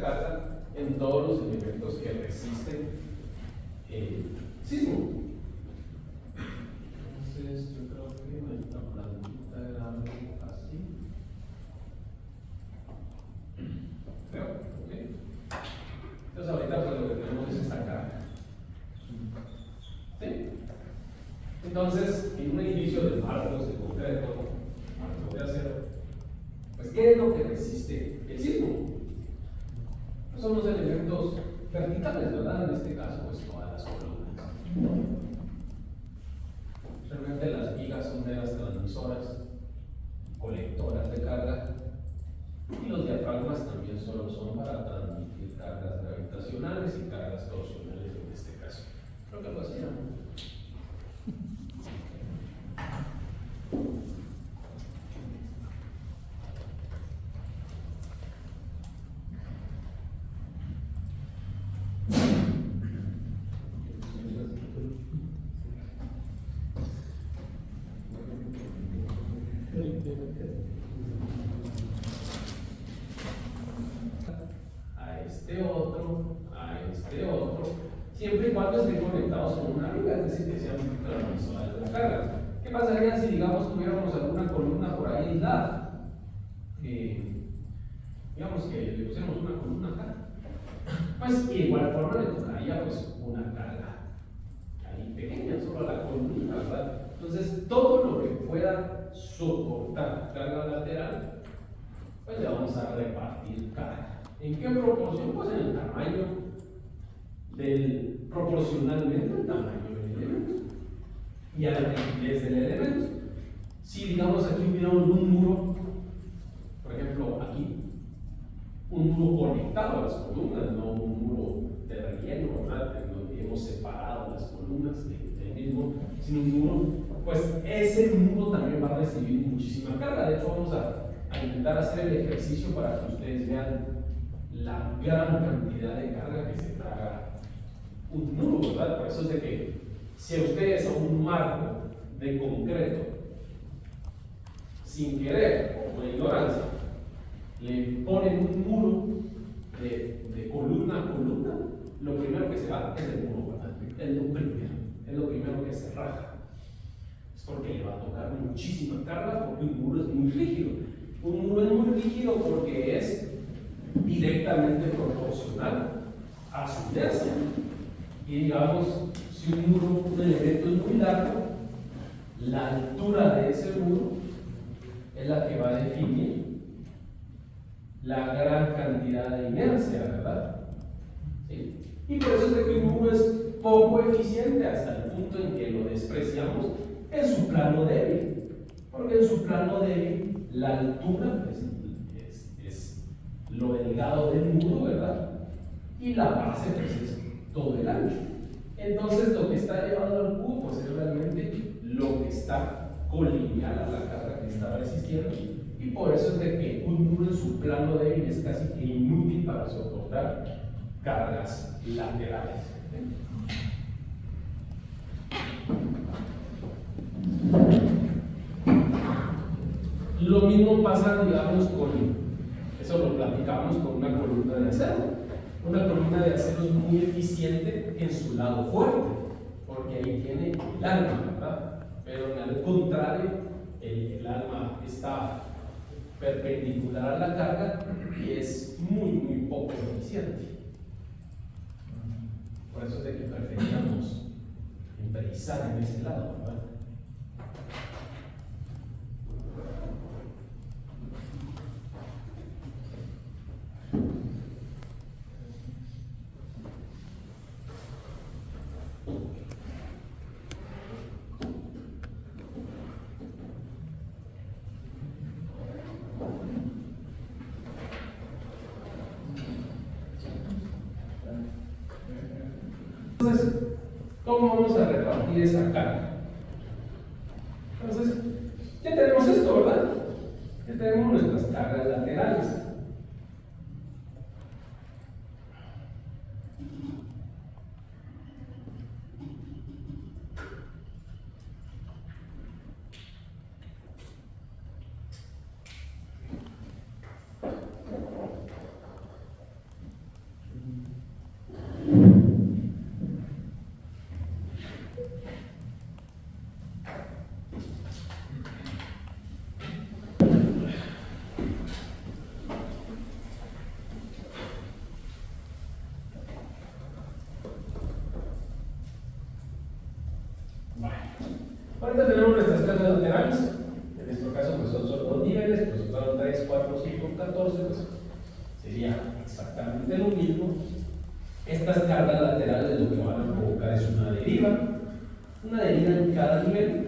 carga en todos los elementos que resisten el sismo. Entonces, yo creo que esta plantita era algo así. ¿Creo? ¿Ok? Entonces, ahorita pues lo que tenemos es esta carga. ¿Sí? Entonces, en un edificio de mármol, de concreto, de acero, pues, ¿qué es lo que resiste el sismo? Pues son los elementos verticales, ¿verdad? En este caso, pues todas las columnas. Realmente las vigas son meras transmisoras, colectoras de carga, y los diafragmas también solo son para transmitir cargas gravitacionales y cargas torsionales en este caso. Creo que lo hacíamos. A este otro, siempre y cuando estén conectados con una viga, es decir, que sean transmisores de la carga. ¿Qué pasaría si, digamos, tuviéramos alguna columna por ahí aislada? Digamos que le pusiéramos una columna acá. Pues, de igual forma le tocaría pues una carga ahí pequeña, solo a la columna, ¿verdad? Entonces, todo lo que pueda soportar carga lateral, pues le vamos a repartir carga. ¿En qué proporción? Pues en el tamaño proporcionalmente al tamaño del elemento y a la rigidez del elemento. Si, digamos, aquí hubiéramos un muro, por ejemplo, aquí, un muro conectado a las columnas, no un muro de relleno, ¿verdad? En donde hemos separado las columnas del mismo, sino un muro, pues ese muro también va a recibir muchísima carga. De hecho, vamos a intentar hacer el ejercicio para que ustedes vean la gran cantidad de carga que se traga un muro, ¿verdad? Por eso es de que si a ustedes a un marco de concreto, sin querer o por ignorancia, le ponen un muro de columna a columna, lo primero que se va es el muro, ¿verdad? Es lo primero que se raja. Es porque le va a tocar muchísima carga, porque un muro es muy rígido. Un muro es muy rígido porque es directamente proporcional a su inercia. Y digamos, si un elemento es muy largo, la altura de ese muro es la que va a definir la gran cantidad de inercia, ¿verdad? ¿Sí? Y por eso es de que un muro es poco eficiente hasta el punto en que lo despreciamos en su plano débil. Porque en su plano débil la altura es lo delgado del muro, ¿verdad? Y la base pues es todo el ancho. Entonces lo que está llevado al cubo pues es realmente lo que está colineal a la carga que está resistiendo, y por eso es de que un muro en su plano débil es casi que inútil para soportar cargas laterales. Lo mismo pasa, digamos, eso lo platicamos con una columna de acero. Una columna de acero es muy eficiente en su lado fuerte, porque ahí tiene el alma, ¿verdad? Pero al contrario, el alma está perpendicular a la carga y es muy poco eficiente. Por eso es de que preferíamos enfatizar en ese lado, ¿verdad? Entonces, ¿cómo vamos a repartir esa carga? Entonces, ya tenemos esto, ¿verdad? Ya tenemos nuestras cargas laterales. Ahorita tenemos nuestras casas laterales. En este caso, pues son solo 2 niveles, pues si fueron 3, 4, 5, 14, pues sería exactamente lo mismo. Estas cargas laterales lo que van a provocar es una deriva en cada nivel.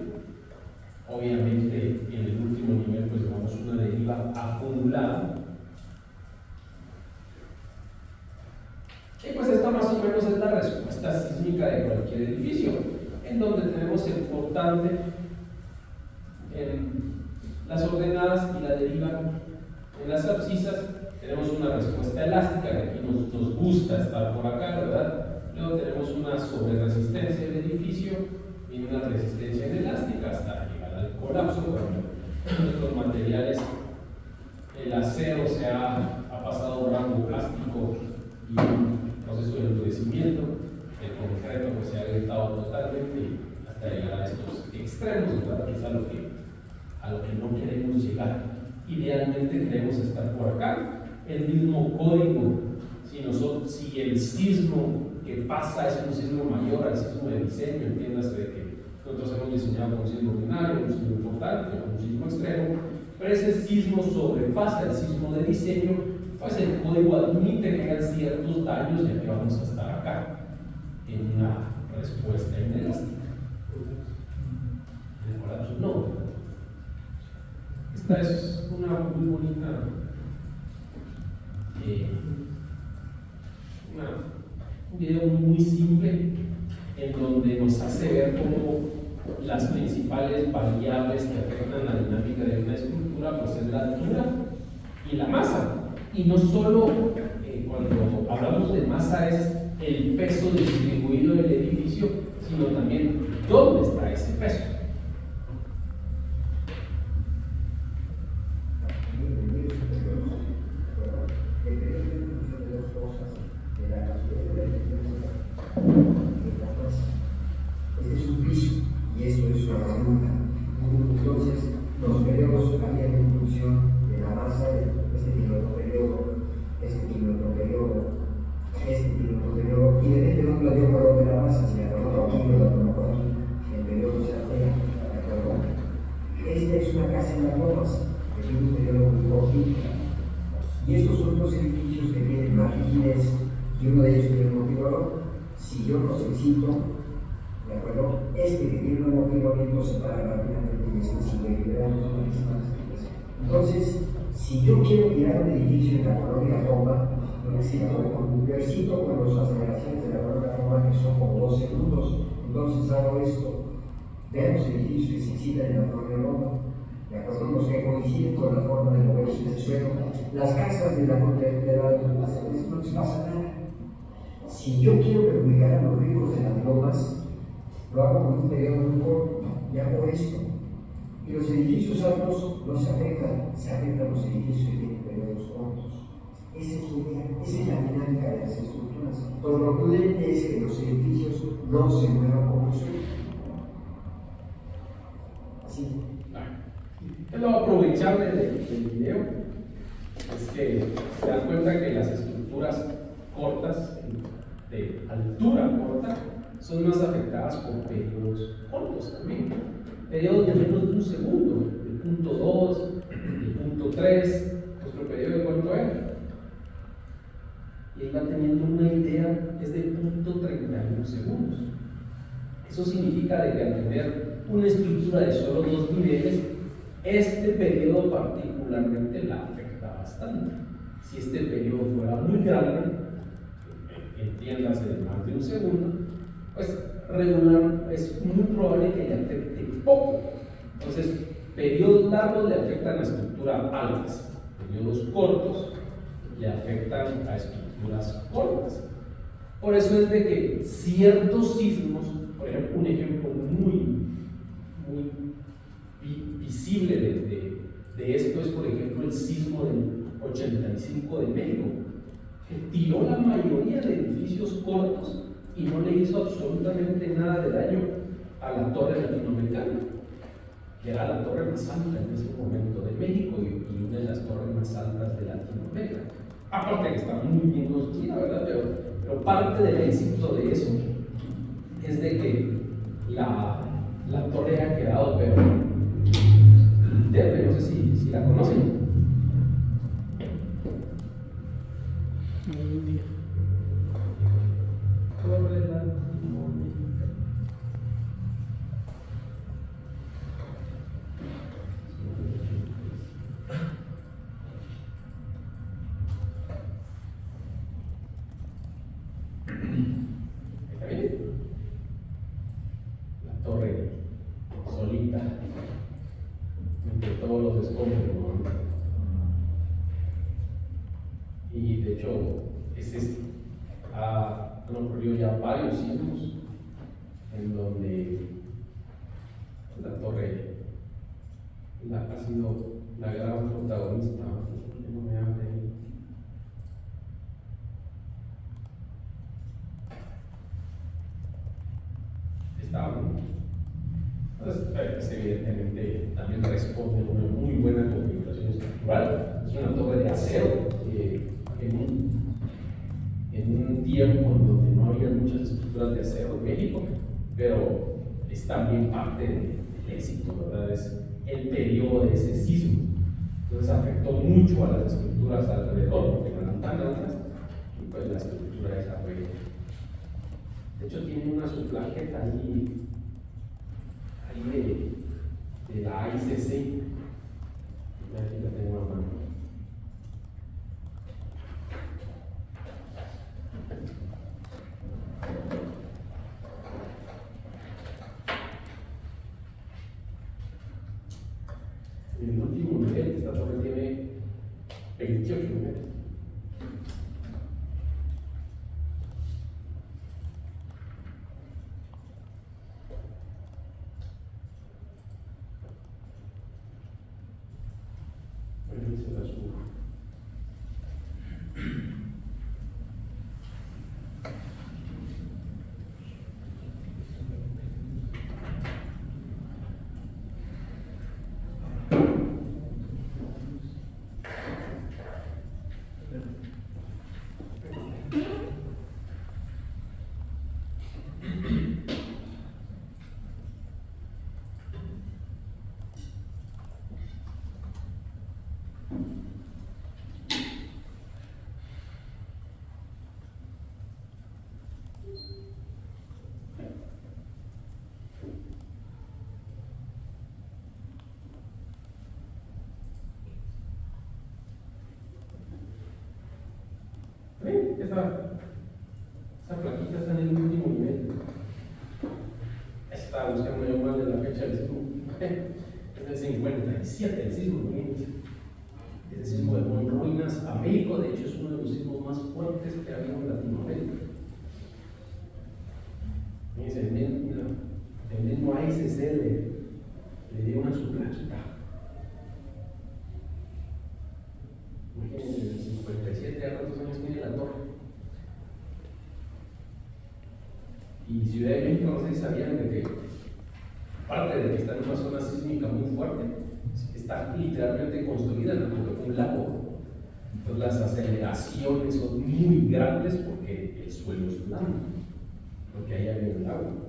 Obviamente, en el último nivel, pues llevamos una deriva acumulada. Y pues esta más o menos es la respuesta sísmica de cualquier edificio, en donde tenemos el portante en las ordenadas y la deriva en las abscisas. Tenemos una respuesta elástica, que aquí nos gusta estar por acá, ¿verdad? Luego tenemos una sobreresistencia del edificio y una resistencia inelástica hasta llegar al colapso. Cuando nuestros materiales, el acero ha pasado un rango plástico y un proceso de endurecimiento, el concreto pues se ha agrietado totalmente hasta llegar a estos extremos, ¿verdad? Que es a lo que no queremos llegar. Idealmente queremos estar por acá. El mismo código, si el sismo que pasa es un sismo mayor al sismo de diseño, entiéndase de que nosotros hemos diseñado un sismo ordinario, un sismo importante, un sismo extremo, pero ese sismo sobrepasa el sismo de diseño, pues el código admite que hayan ciertos daños, ya que vamos a estar acá en una respuesta inelástica. En el colapso no. Esta es una muy bonita un video muy simple en donde nos hace ver cómo las principales variables que afectan la dinámica de una estructura pues es la altura y la masa. Y no solo cuando hablamos de masa es el peso distribuido del edificio, sino también dónde está ese peso. Este es un piso y esto es una columna. Entonces, los periodos cambian en función de la masa de este tiene otro periodo, este tiene otro periodo, este tiene otro periodo, y depende de dónde la yo coloque la masa, si la coloco aquí o la coloco aquí, si el periodo se altera, ¿de acuerdo? Esta es una casa en las lomas, que tiene un periodo muy cortito. Y estos son dos edificios que tienen marfines y uno de ellos tiene un motivador. Si yo los excito, ¿de acuerdo? Este que tiene un motivamiento se para rápidamente y este sigue liberando. Entonces, si yo quiero tirar un edificio en la colonia Roma, yo excito con las aceleraciones de la colonia Roma, que son como 2 segundos, entonces hago esto. Vean los edificios que se excitan en la colonia Roma, ¿de acuerdo? Los que coinciden con la forma de moverse del suelo. Las casas de la no les pasa nada. Si yo quiero perjudicar a los ricos de las lomas, lo hago con un periodo muy corto y hago esto. Y los edificios altos no se afectan los edificios que tienen periodos cortos. Esa es la dinámica de las estructuras. Pero lo prudente es que los edificios no se muevan como suelen. Así. Yo lo voy a aprovechar del video. Es que se dan cuenta que las estructuras cortas, de altura corta, son más afectadas por periodos cortos también. Periodos de menos de un segundo, de punto 2, de punto 3, nuestro periodo de cuánto era. Y ahí va teniendo una idea, es de punto 31 segundos. Eso significa de que al tener una estructura de solo 2 niveles, este periodo particularmente la afecta bastante. Si este periodo fuera muy grande, entiéndase de más de un segundo, pues regular es muy probable que le afecte poco. Entonces, periodos largos le afectan a estructuras altas, periodos cortos le afectan a estructuras cortas. Por eso es de que ciertos sismos, por ejemplo, un ejemplo muy visible de esto es, por ejemplo, el sismo del 85 de México, que tiró la mayoría de edificios cortos y no le hizo absolutamente nada de daño a la torre latinoamericana, que era la torre más alta en ese momento de México y una de las torres más altas de Latinoamérica. Aparte que está muy bien construida, ¿verdad? Pero parte del éxito de eso es de que La torre ha quedado, pero no sé si la conocen. La torre solita entre todos los escombros, ¿no? Y de hecho han ocurrido ya varios sismos en donde la torre ha sido la gran protagonista. No me abre ahí. Entonces, evidentemente también responde a una muy buena configuración estructural. Es una torre de acero en un tiempo en donde no había muchas estructuras de acero en México, pero es también parte del éxito, ¿verdad? Es el periodo de ese sismo. Entonces afectó mucho a las estructuras alrededor, porque eran tan altas, y pues la estructura esa fue. De hecho, tiene una subplaqueta ahí de la ICC. Aquí la tengo a mano. En el último nivel, esta torre tiene 28 niveles. Esa plaquita está en el último nivel. Estaba buscando yo mal de la fecha del sismo. Es del 57, el sismo. El sismo de ruinas a México, de hecho, es uno de los sismos más fuertes que ha habido en Latinoamérica. El mismo ICC le dio una su plaquita. Imagínense, en el 57, ¿a cuántos años tiene la torre? Y Ciudad de México, no sé si sabían de que, aparte de que está en una zona sísmica muy fuerte, está literalmente construida en un lago. Entonces las aceleraciones son muy grandes porque el suelo es plano, porque ahí hay un lago.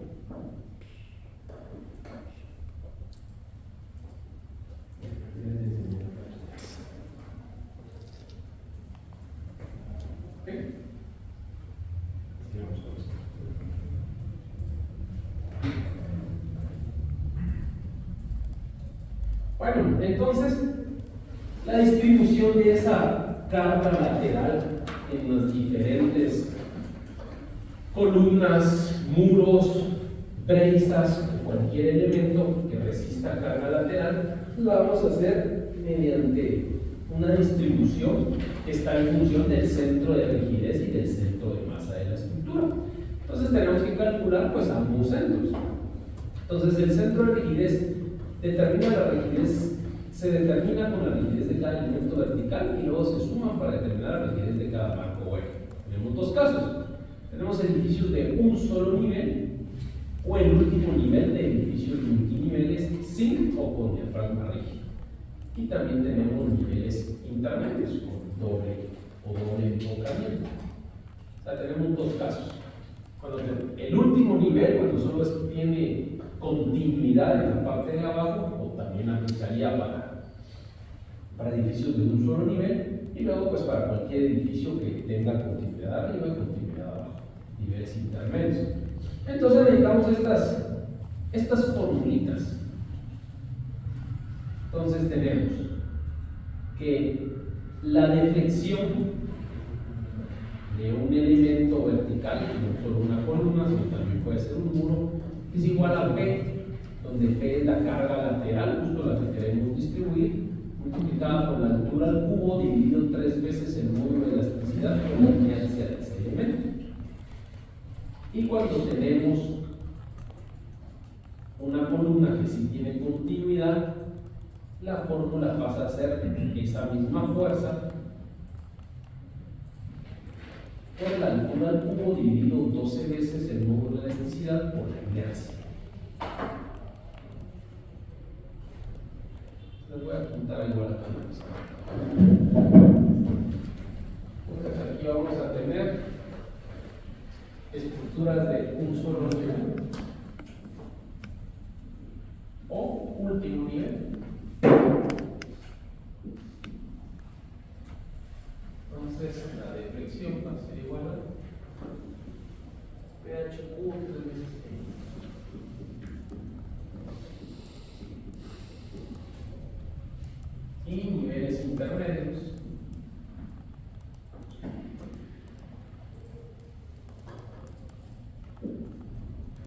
Bueno, entonces la distribución de esa carga lateral en las diferentes columnas, muros, brisas o cualquier elemento que resista carga lateral, lo vamos a hacer mediante una distribución que está en función del centro de rigidez y del centro de masa de la estructura. Entonces tenemos que calcular pues ambos centros. Entonces el centro de rigidez determina la rigidez, se determina con la rigidez de cada elemento vertical y luego se suma para determinar la rigidez de cada marco o eje. Tenemos dos casos. Tenemos edificios de un solo nivel o el último nivel de edificios multiniveles sin o con diafragma rígido. Y también tenemos niveles intermedios con doble enfocamiento. O sea, tenemos dos casos. Cuando el último nivel, cuando solo tiene continuidad en la parte de abajo, o también aplicaría para edificios de un solo nivel, y luego pues para cualquier edificio que tenga continuidad arriba y continuidad abajo, niveles intermedios. Entonces necesitamos estas formulitas. Entonces tenemos que la deflexión de un elemento vertical, no solo una columna, sino también puede ser un muro, es igual a P, donde P es la carga lateral, justo la que queremos distribuir, multiplicada por la altura al cubo, dividido 3 veces el módulo de elasticidad por la inercia de ese elemento. Y cuando tenemos una columna que sí tiene continuidad, la fórmula pasa a ser esa misma fuerza por la altura al cubo dividido 12 veces el módulo de elasticidad por la inercia. Les voy a apuntar igual aquí. Entonces aquí vamos a tener estructuras de un solo nivel o último nivel. Entonces la deflexión va a ser igual a pH cubo 3 veces E. Y niveles intermedios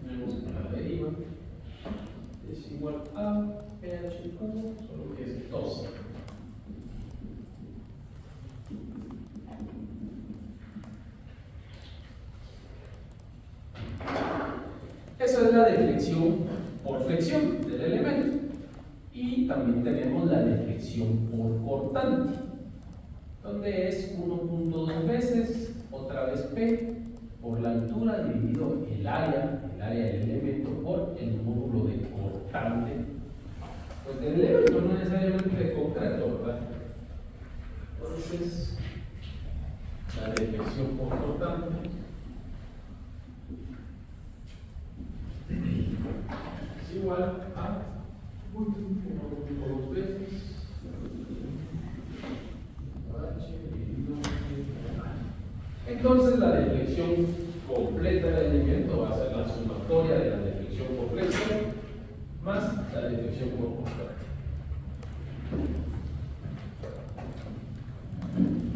tenemos que la deriva es igual a pH cubo, solo que es 12. Esa es la deflexión por flexión del elemento. Y también tenemos la deflexión por cortante, donde es 1.2 veces, otra vez P, por la altura dividido el área del elemento por el módulo de cortante, pues del elemento, no necesariamente de concreto, ¿verdad? Entonces, la deflexión por cortante es igual a 1.2 veces entonces la deflexión completa del elemento va a ser la sumatoria de la deflexión por flexión más la deflexión por cortante.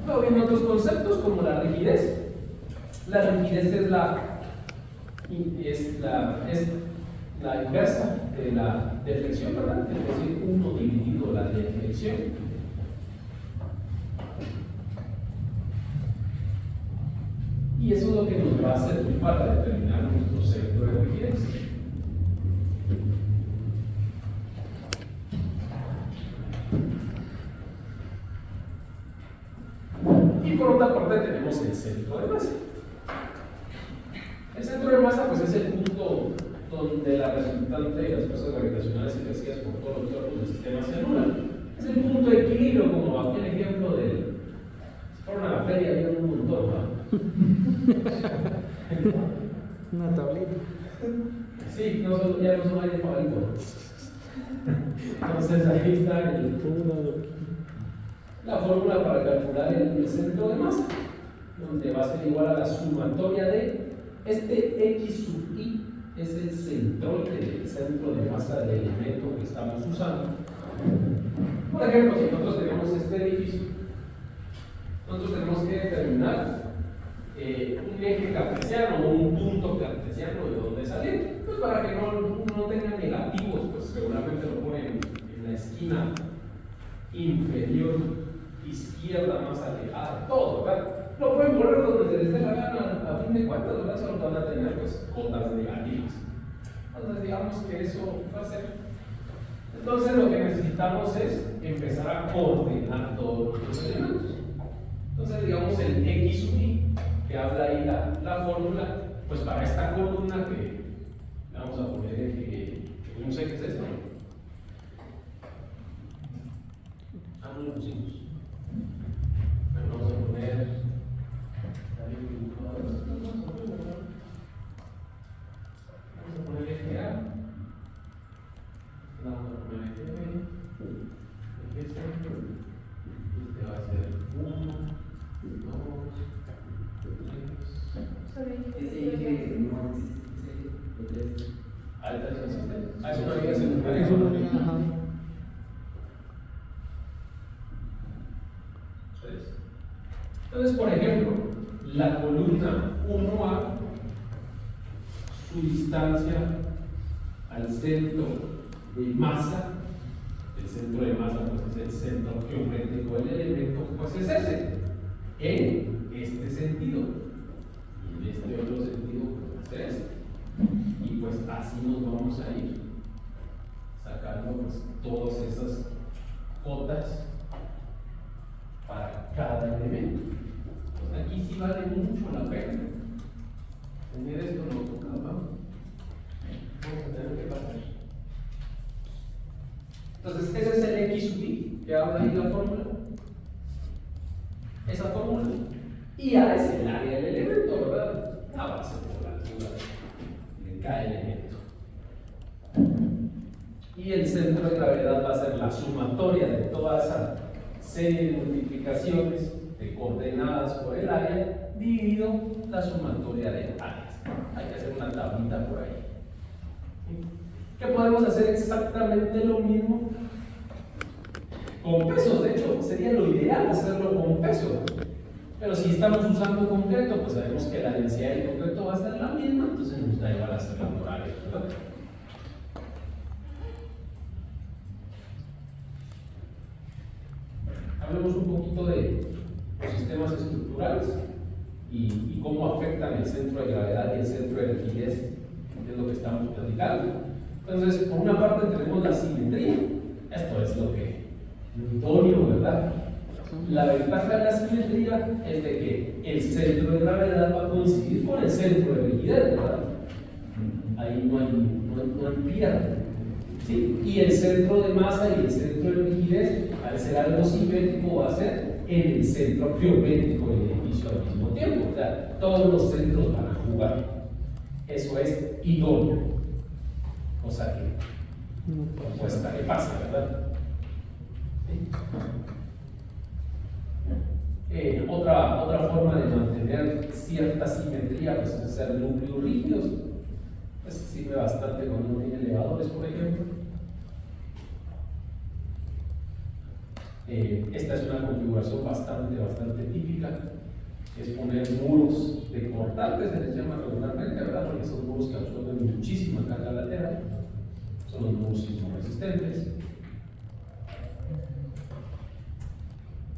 Luego vienen otros conceptos como la rigidez. La rigidez es la inversa de la deflexión, ¿verdad? Es decir, 1 dividido la deflexión. Y eso es lo que nos va a servir para determinar nuestro centro de rigidez. Y por otra parte tenemos el centro de masa. El centro de masa pues es el punto donde la resultante de las fuerzas gravitacionales ejercidas por todos los cuerpos del sistema se anulan. Es el punto de equilibrio, como aquí el ejemplo de si fueron a la feria había un montón, ¿no? Una tablita. Sí, ya no son aire favorito. Entonces ahí está la fórmula para calcular el centro de masa, donde va a ser igual a la sumatoria de este X sub I, es el centroide del centro de masa del elemento que estamos usando. Por ejemplo, si nosotros tenemos este edificio, nosotros tenemos que determinar un eje cartesiano o un punto cartesiano de donde salir, pues para que no tenga negativos, pues seguramente lo ponen en la esquina inferior izquierda más alejada de todo, ¿verdad? Lo pueden poner donde se les dé la gana, a fin de cuentas, ¿verdad? Solo van a tener pues cotas negativas. Entonces digamos que eso va a ser. Entonces lo que necesitamos es empezar a coordinar todos los elementos. Entonces digamos el X sub I, que habla ahí la fórmula, pues para esta columna que vamos a poner que no sé qué es esto. No lo pusimos. Pero vamos a poner eje A Alta resistencia. Es una unidad central. Es una unidad, ajá. Entonces, por ejemplo, la columna 1A, su distancia al centro de masa, el centro de masa pues es el centro geométrico del elemento, pues es ese, en este sentido, y en este otro sentido pues es este. Y pues así nos vamos a ir sacando pues todas esas cotas para cada elemento. Pues aquí sí vale mucho la pena tener esto en AutoCAD, ¿no? Vamos a tener que pasar. Entonces, ese es el X sub I, que habla ahí la fórmula. Esa fórmula. Y A es el área del elemento, ¿verdad? A base por la altura de cada elemento. Y el centro de gravedad va a ser la sumatoria de toda esa serie de multiplicaciones de coordenadas por el área dividido la sumatoria de áreas. Hay que hacer una tablita por ahí. ¿Qué podemos hacer exactamente lo mismo con pesos? De hecho, sería lo ideal hacerlo con pesos. Pero si estamos usando concreto, pues sabemos que la densidad del concreto va a ser la misma, entonces nos da igual hacerla por área. Hablemos un poquito de los sistemas estructurales y cómo afectan el centro de gravedad y el centro de rigidez, que es lo que estamos platicando. Entonces, por una parte tenemos la simetría. Esto es lo que Newtonio, ¿verdad? La ventaja de la simetría es de que el centro de gravedad va a coincidir con el centro de rigidez, ¿verdad? Ahí no hay pierde. ¿Sí? Y el centro de masa y el centro de rigidez, al ser algo simétrico, va a ser en el centro geométrico del edificio al mismo tiempo. O sea, todos los centros van a jugar. Eso es idóneo. O sea que, pues, ¿qué pasa, verdad? Otra forma de mantener cierta simetría pues, es hacer núcleos rígidos. Pues sirve bastante cuando uno tiene elevadores, por ejemplo. Esta es una configuración bastante típica. Es poner muros de cortantes, se les llama regularmente, ¿verdad? Porque son muros que absorben muchísima carga lateral. Son los muros sismoresistentes.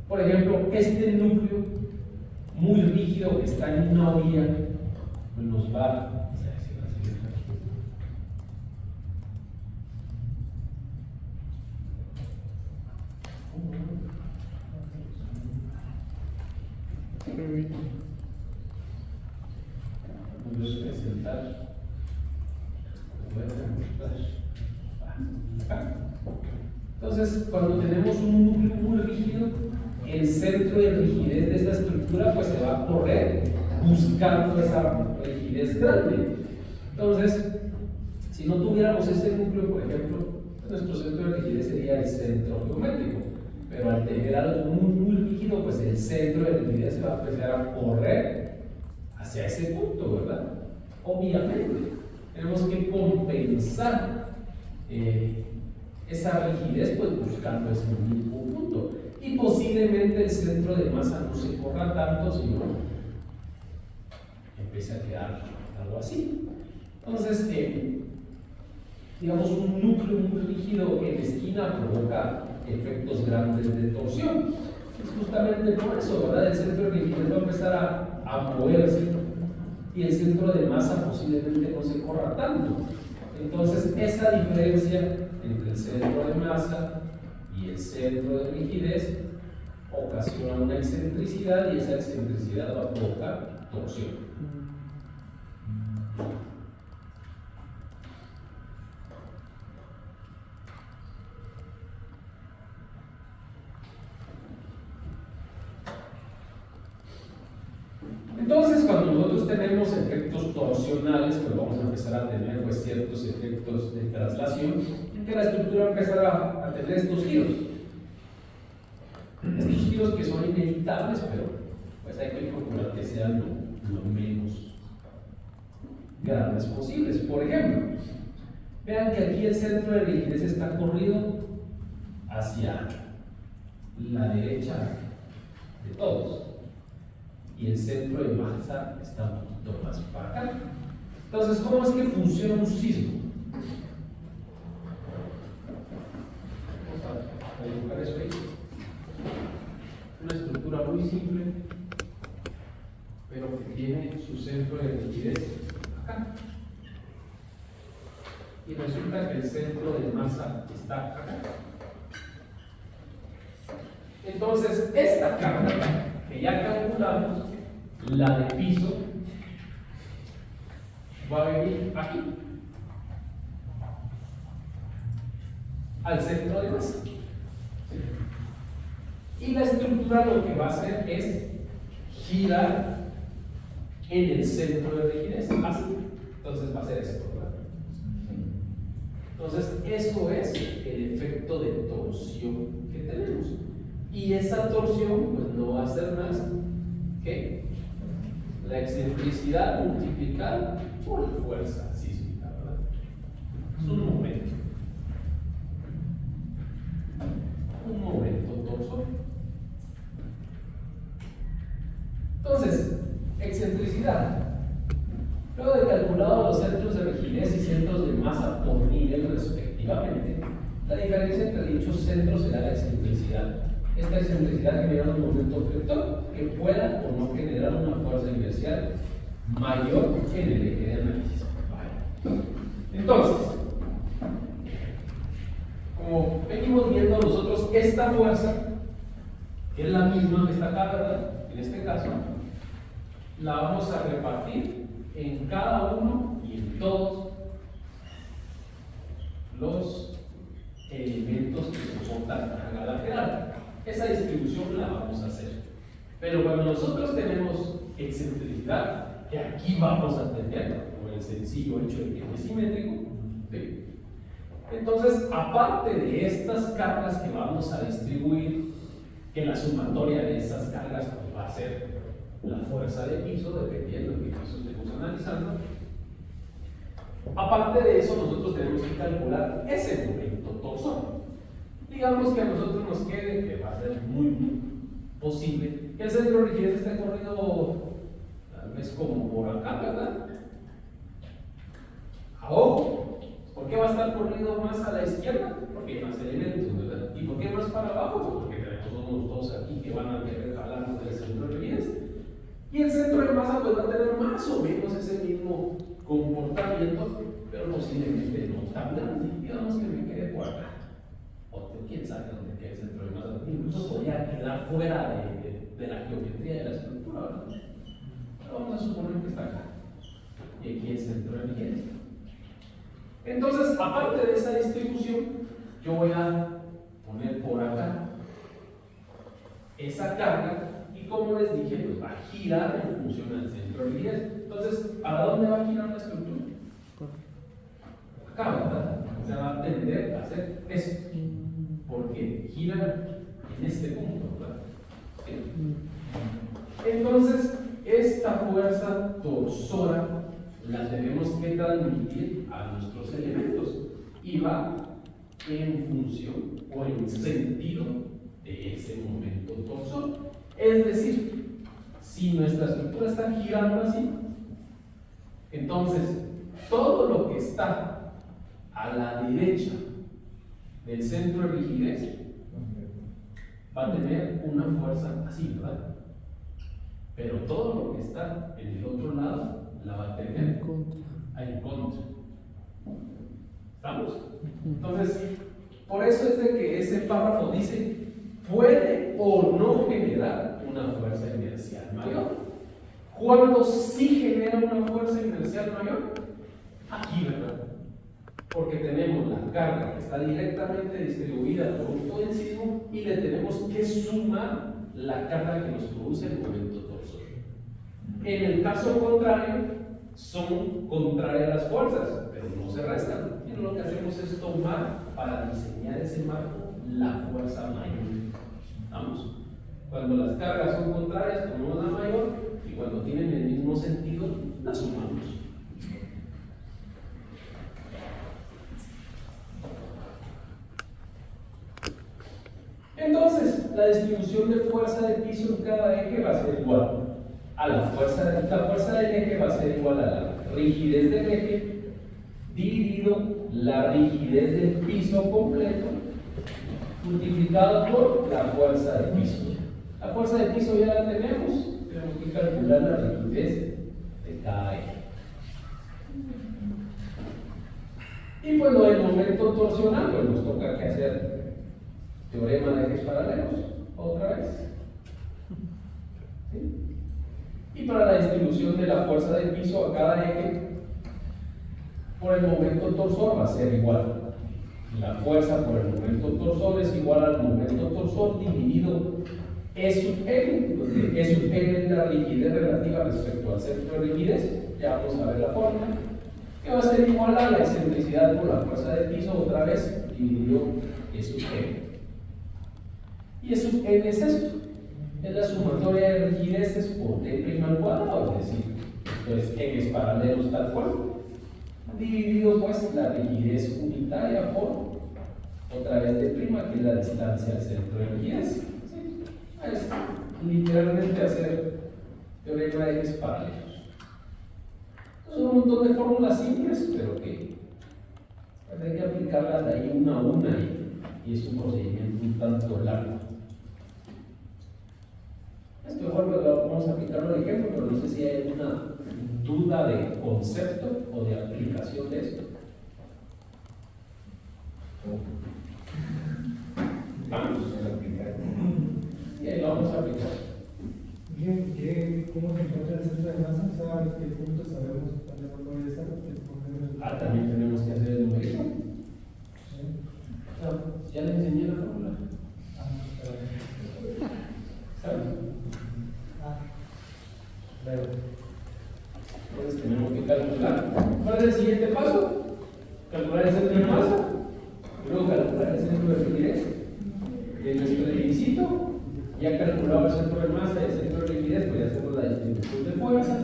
Por ejemplo, este núcleo muy rígido que está en una orilla nos va Entonces, cuando tenemos un núcleo muy rígido, el centro de rigidez de esta estructura pues se va a correr buscando esa rigidez grande. Entonces, si no tuviéramos ese núcleo, por ejemplo, nuestro centro de rigidez sería el centro geométrico. Pero al tener algo muy rígido, pues el centro de rigidez se va a empezar a correr hacia ese punto, ¿verdad? Obviamente, tenemos que compensar esa rigidez pues buscando ese mismo punto. Y posiblemente el centro de masa no se corra tanto, sino empiece a quedar algo así. Entonces, digamos, un núcleo muy rígido en la esquina provoca efectos grandes de torsión. Es justamente por eso, ¿verdad? El centro de rigidez va a empezar a moverse y el centro de masa posiblemente no se corra tanto. Entonces, esa diferencia entre el centro de masa y el centro de rigidez ocasiona una excentricidad y esa excentricidad va a provocar torsión. Entonces, cuando nosotros tenemos efectos torsionales, pues vamos a empezar a tener pues, ciertos efectos de traslación, en que la estructura va a empezar a tener estos giros. Estos giros que son inevitables, pero pues hay que procurar que sean lo menos grandes posibles. Por ejemplo, vean que aquí el centro de rigidez está corrido hacia la derecha de todos y el centro de masa está un poquito más para acá. Entonces, ¿cómo es que funciona un sismo? Vamos a dibujar eso ahí. Una estructura muy simple, pero que tiene su centro de rigidez acá. Y resulta que el centro de masa está acá. Entonces, esta carga que ya calculamos, la de piso, va a venir aquí, al centro de masa. Y la estructura lo que va a hacer es girar en el centro de rigidez, así. Entonces va a ser esto, ¿verdad? Entonces, eso es el efecto de torsión que tenemos. Y esa torsión, pues no va a ser más que la excentricidad multiplicada por la fuerza sísmica, ¿verdad? Es un momento. Un momento torsor. Entonces, excentricidad. Luego de calculado los centros de rigidez y centros de masa por nivel respectivamente, la diferencia entre dichos centros será la excentricidad. Esta excentricidad genera un momento vector que pueda o no generar una fuerza inercial mayor en el eje de análisis. Entonces, como venimos viendo nosotros, esta fuerza, que es la misma que está acá, ¿verdad? En este caso, la vamos a repartir en cada uno y en todos los elementos que soportan carga lateral. Esa distribución la vamos a hacer. Pero cuando nosotros tenemos excentricidad, que aquí vamos a tener, por el sencillo hecho de que es simétrico, ¿sí? Entonces, aparte de estas cargas que vamos a distribuir, que la sumatoria de esas cargas pues, va a ser la fuerza de piso, dependiendo de qué piso estemos analizando, aparte de eso, nosotros tenemos que calcular ese momento torsor. Digamos que a nosotros nos quede, que va a ser muy posible, que el centro de rigidez esté corrido tal vez como por acá, ¿verdad? A ojo. ¿Por qué va a estar corrido más a la izquierda? Porque hay más elementos, ¿verdad? ¿Y por qué más para abajo? Pues porque tenemos unos dos aquí que van a querer jalarnos del centro de rigidez. Y el centro de masa pues va a tener más o menos ese mismo comportamiento, pero posiblemente no tan grande. Digamos que me quede por acá. O quién sabe dónde queda el centro de masa. Incluso podría quedar fuera de la geometría de la estructura, ¿verdad? Pero vamos a suponer que está acá. Y aquí el centro de rigidez. Entonces, aparte de esa distribución, yo voy a poner por acá esa carga y como les dije, pues va a girar en función al centro de rigidez. Entonces, ¿para dónde va a girar la estructura? Acá, ¿verdad? O sea, va a tender a hacer eso, porque gira en este punto, ¿verdad? ¿Sí? Entonces, esta fuerza torsora la tenemos que transmitir a nuestros elementos y va en función o en sentido de ese momento torsor. Es decir, si nuestra estructura está girando así, entonces todo lo que está a la derecha del centro de rigidez va a tener una fuerza así, ¿verdad? Pero todo lo que está en el otro lado la va a tener en contra. ¿Estamos? Entonces, por eso es de que ese párrafo dice, puede o no generar una fuerza inercial mayor. ¿Cuándo sí genera una fuerza inercial mayor? Aquí, ¿verdad? Porque tenemos la carga que está directamente distribuida por un potencismo y le tenemos que sumar la carga que nos produce el momento torsor. En el caso contrario, son contrarias las fuerzas, pero no se restan. Y lo que hacemos es tomar para diseñar ese marco la fuerza mayor. ¿Vamos? Cuando las cargas son contrarias, tomamos la mayor y cuando tienen el mismo sentido, la sumamos. la distribución de fuerza de piso en cada eje va a ser igual a la fuerza del eje va a ser igual a la rigidez del eje dividido la rigidez del piso completo multiplicado por la fuerza de piso. La fuerza de piso ya la tenemos que calcular la rigidez de cada eje. Y cuando el momento torsional, pues nos toca que hacer teorema de ejes paralelos, otra vez. ¿Sí? Y para la distribución de la fuerza del piso a cada eje, por el momento torsor va a ser igual. La fuerza por el momento torsor es igual al momento torsor dividido E sub n, donde E sub n es la rigidez relativa respecto al centro de rigidez. Ya vamos a ver la fórmula, que va a ser igual a la excentricidad por la fuerza del piso, otra vez, dividido E sub n. Y E sub n es esto, es la sumatoria de rigideces por t' al cuadrado, es decir, entonces ejes paralelos tal cual, dividido pues la rigidez unitaria por otra vez t', que es la distancia al centro de rigidez. ¿Sí? Es literalmente hacer teorema de ejes paralelos. Son un montón de fórmulas simples, pero que hay que aplicarlas de ahí una a una y es un procedimiento un tanto largo. Esto mejor lo vamos a aplicarlo de ejemplo, pero no sé si hay alguna duda de concepto o de aplicación de esto. Vamos a aplicar. Y ahí lo vamos a aplicar. ¿Cómo se encuentra el centro de masa? O sea, ¿a qué punto sabemos dónde puede estar? También tenemos que hacer el numerito. Ya le enseñé la fórmula. ¿Sabes? Entonces tenemos que calcular. ¿Cuál es el siguiente paso? Calcular el centro de masa. Luego calcular el centro de rigidez de nuestro edificio. Ya calculado el centro de masa y el centro de rigidez, pues ya hacemos la distribución de fuerza.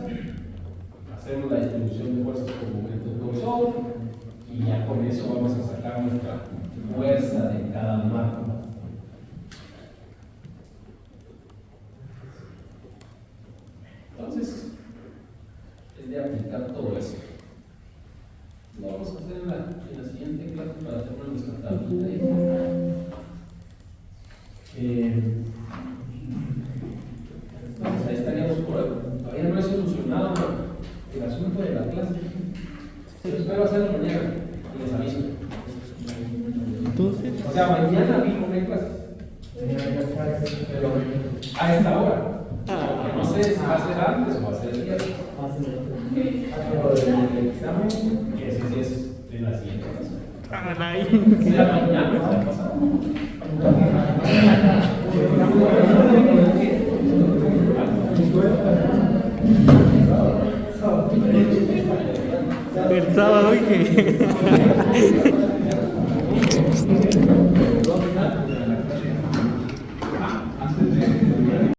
Hacemos la distribución de fuerzas por momento torsor. Y ya con eso vamos a sacar nuestra fuerza de cada marco. Entonces, es de aplicar todo eso. Lo vamos a hacer en la siguiente clase para hacer nuestra tablita ahí. Entonces, ahí estaríamos por hoy. Todavía no he solucionado el asunto de la clase. Pero espero hacerlo mañana y les aviso. Entonces, O sea, mañana mismo hay clases. Pero a esta hora. No sé si va a ser antes o va a ser el viernes. Pero el examen, que ese sí es de la siguiente clase. De la mañana, está pasando. el sábado, ¿qué?